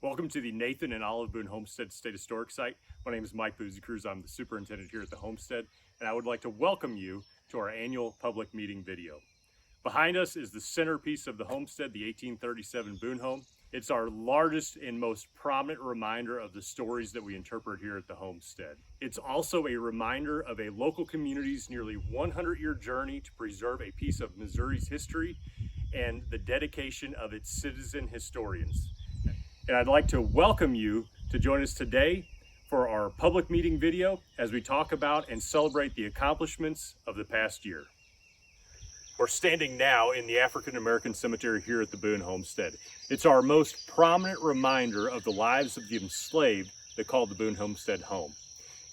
Welcome to the Nathan and Olive Boone Homestead State Historic Site. My name is Mike Busekrus. I'm the superintendent here at the Homestead, and I would like to welcome you to our annual public meeting video. Behind us is the centerpiece of the Homestead, the 1837 Boone home. It's our largest and most prominent reminder of the stories that we interpret here at the Homestead. It's also a reminder of a local community's nearly 100-year journey to preserve a piece of Missouri's history and the dedication of its citizen historians. And I'd like to welcome you to join us today for our public meeting video as we talk about and celebrate the accomplishments of the past year. We're standing now in the African American Cemetery here at the Boone Homestead. It's our most prominent reminder of the lives of the enslaved that called the Boone Homestead home.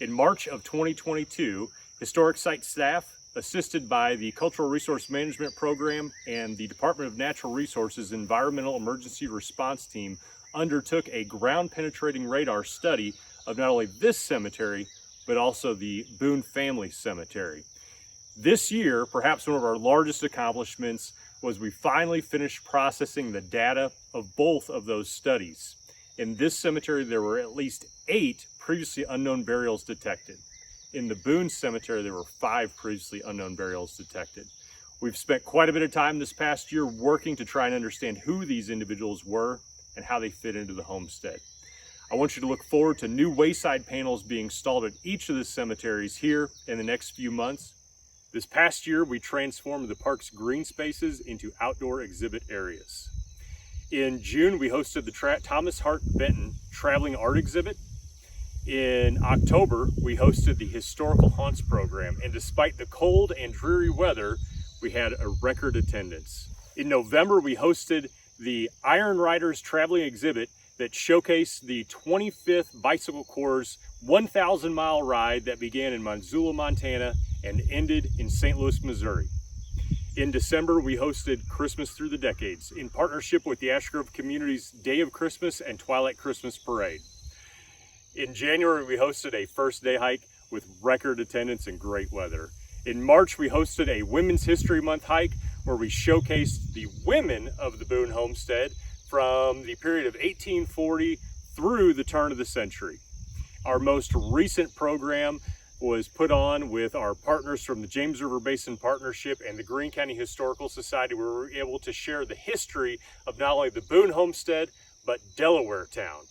In March of 2022, Historic Site staff, assisted by the Cultural Resource Management Program and the Department of Natural Resources Environmental Emergency Response Team, undertook a ground-penetrating radar study of not only this cemetery, but also the Boone Family Cemetery. This year, perhaps one of our largest accomplishments was we finally finished processing the data of both of those studies. In this cemetery, there were at least 8 previously unknown burials detected. In the Boone Cemetery, there were 5 previously unknown burials detected. We've spent quite a bit of time this past year working to try and understand who these individuals were and how they fit into the homestead. I want you to look forward to new wayside panels being installed at each of the cemeteries here in the next few months. This past year, we transformed the park's green spaces into outdoor exhibit areas. In June, we hosted the Thomas Hart Benton Traveling Art Exhibit. In October, we hosted the Historical Haunts program, and despite the cold and dreary weather, we had a record attendance. In November, we hosted the Iron Riders Traveling Exhibit that showcased the 25th Bicycle Corps' 1,000-mile ride that began in Missoula, Montana and ended in St. Louis, Missouri. In December, we hosted Christmas Through the Decades in partnership with the Ash Grove Community's Day of Christmas and Twilight Christmas Parade. In January, we hosted a first day hike with record attendance and great weather. In March, we hosted a Women's History Month hike where we showcased the women of the Boone Homestead from the period of 1840 through the turn of the century. Our most recent program was put on with our partners from the James River Basin Partnership and the Greene County Historical Society, where we were able to share the history of not only the Boone Homestead, but Delaware Town.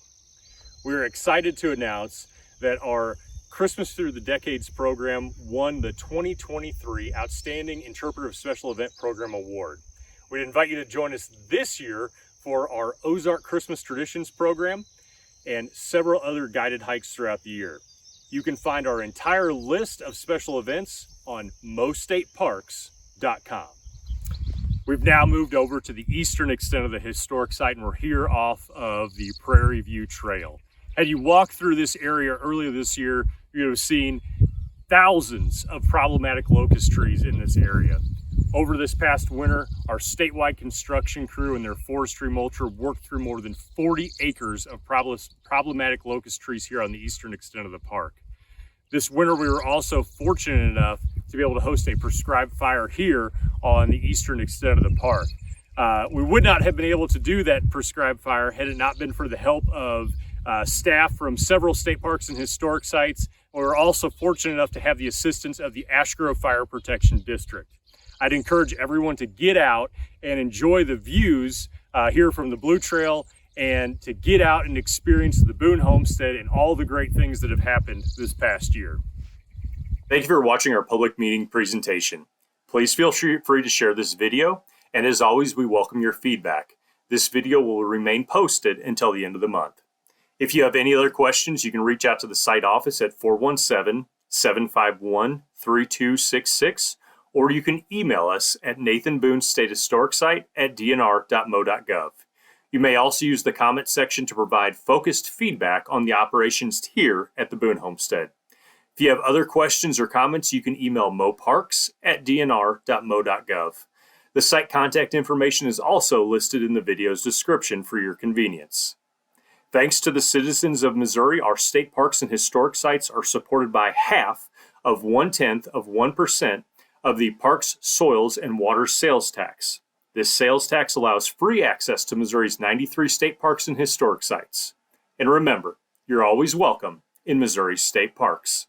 We are excited to announce that our Christmas Through the Decades program won the 2023 Outstanding Interpretive Special Event Program Award. We invite you to join us this year for our Ozark Christmas Traditions program and several other guided hikes throughout the year. You can find our entire list of special events on mostateparks.com. We've now moved over to the eastern extent of the historic site, and we're here off of the Prairie View Trail. Had you walked through this area earlier this year, you would have seen thousands of problematic locust trees in this area. Over this past winter, our statewide construction crew and their forestry mulcher worked through more than 40 acres of problematic locust trees here on the eastern extent of the park. This winter, we were also fortunate enough to be able to host a prescribed fire here on the eastern extent of the park. We would not have been able to do that prescribed fire had it not been for the help of staff from several state parks and historic sites. We were also fortunate enough to have the assistance of the Ash Grove Fire Protection District. I'd encourage everyone to get out and enjoy the views here from the Blue Trail, and to get out and experience the Boone Homestead and all the great things that have happened this past year. Thank you for watching our public meeting presentation. Please feel free to share this video, and as always, we welcome your feedback. This video will remain posted until the end of the month. If you have any other questions, you can reach out to the site office at 417-751-3266, or you can email us at nathanboonestatehistoricsite@dnr.mo.gov. You may also use the comment section to provide focused feedback on the operations here at the Boone Homestead. If you have other questions or comments, you can email moparks@dnr.mo.gov. The site contact information is also listed in the video's description for your convenience. Thanks to the citizens of Missouri, our state parks and historic sites are supported by 0.5% of the park's soils and water sales tax. This sales tax allows free access to Missouri's 93 state parks and historic sites. And remember, you're always welcome in Missouri's state parks.